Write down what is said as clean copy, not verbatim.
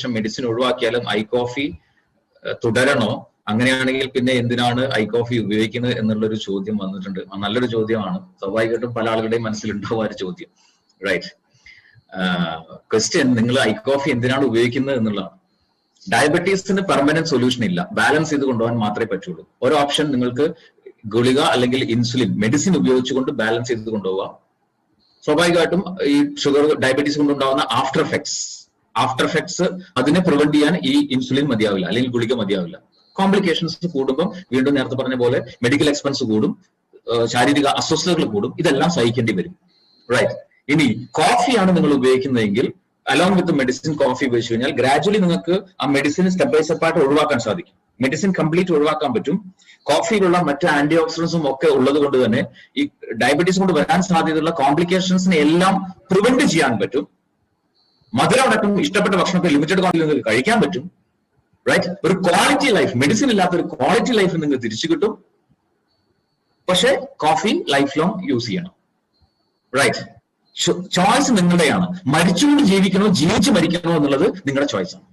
ശേഷം medicine ഒഴിവാക്കിയാലും I coffee തുടരണോ? അങ്ങനെയാണെങ്കിൽ പിന്നെ എന്തിനാണ് ഐ കോഫി ഉപയോഗിക്കുന്നത് എന്നുള്ളൊരു ചോദ്യം വന്നിട്ടുണ്ട്. നല്ലൊരു ചോദ്യമാണ്. സ്വാഭാവികമായിട്ടും പല ആളുകളുടെയും മനസ്സിലുണ്ടാവുക ഒരു ചോദ്യം. റൈറ്റ്. ക്വസ്റ്റ്യൻ, നിങ്ങൾ ഐ കോഫി എന്തിനാണ് ഉപയോഗിക്കുന്നത് എന്നുള്ളതാണ്. ഡയബറ്റീസിന് പെർമനന്റ് സൊല്യൂഷൻ ഇല്ല. ബാലൻസ് ചെയ്ത് കൊണ്ടുപോകാൻ മാത്രമേ പറ്റുള്ളൂ. ഒരു ഓപ്ഷൻ നിങ്ങൾക്ക് ഗുളിക അല്ലെങ്കിൽ ഇൻസുലിൻ മെഡിസിൻ ഉപയോഗിച്ചുകൊണ്ട് ബാലൻസ് ചെയ്ത് കൊണ്ടുപോവുക. സ്വാഭാവികമായിട്ടും ഈ ഷുഗർ ഡയബറ്റീസ് കൊണ്ടുണ്ടാവുന്ന ആഫ്റ്റർ എഫക്ട്സ് അതിനെ പ്രിവെന്റ് ചെയ്യാൻ ഈ ഇൻസുലിൻ മതിയാവില്ല, അല്ലെങ്കിൽ ഗുളിക മതിയാവില്ല. കോംപ്ലിക്കേഷൻസ് കൂടുമ്പോൾ വീണ്ടും നേരത്തെ പറഞ്ഞ പോലെ മെഡിക്കൽ എക്സ്പെൻസ് കൂടും, ശാരീരിക അസ്വസ്ഥതകൾ കൂടും, ഇതെല്ലാം സഹിക്കേണ്ടി വരും. റൈറ്റ്. ഇനി കോഫിയാണ് നിങ്ങൾ ഉപയോഗിക്കുന്നതെങ്കിൽ അലോങ് വിത്ത് മെഡിസിൻ കോഫി ഉപയോഗിച്ചു കഴിഞ്ഞാൽ ഗ്രാജുവലി നിങ്ങൾക്ക് ആ മെഡിസിൻ സ്റ്റെപ്പ് ബൈ സ്റ്റെപ്പ് ആയിട്ട് ഒഴിവാക്കാൻ സാധിക്കും. മെഡിസിൻ കംപ്ലീറ്റ് ഒഴിവാക്കാൻ പറ്റും. കോഫിയിലുള്ള മറ്റ് ആന്റി ഓക്സിഡൻസും ഒക്കെ ഉള്ളത് കൊണ്ട് തന്നെ ഈ ഡയബറ്റീസ് കൊണ്ട് വരാൻ സാധ്യതയുള്ള കോംപ്ലിക്കേഷൻസിനെ എല്ലാം പ്രിവെന്റ് ചെയ്യാൻ പറ്റും. മധുരം അടക്കം ഇഷ്ടപ്പെട്ട ഭക്ഷണത്തെ ലിമിറ്റഡ് ക്വാണ്ടിറ്റി നിങ്ങൾക്ക് കഴിക്കാൻ പറ്റും. റൈറ്റ്. ഒരു ക്വാളിറ്റി ലൈഫ്, മെഡിസിൻ ഇല്ലാത്ത ഒരു ക്വാളിറ്റി ലൈഫ് നിങ്ങൾക്ക് തിരിച്ചു കിട്ടും. പക്ഷെ കോഫി ലൈഫ് ലോങ് യൂസ് ചെയ്യണം. റൈറ്റ്. ചോയ്സ് നിങ്ങളുടെയാണ്. മരിച്ചുകൊണ്ട് ജീവിക്കണോ ജീവിച്ച് മരിക്കണോ എന്നുള്ളത് നിങ്ങളുടെ ചോയ്സാണ്.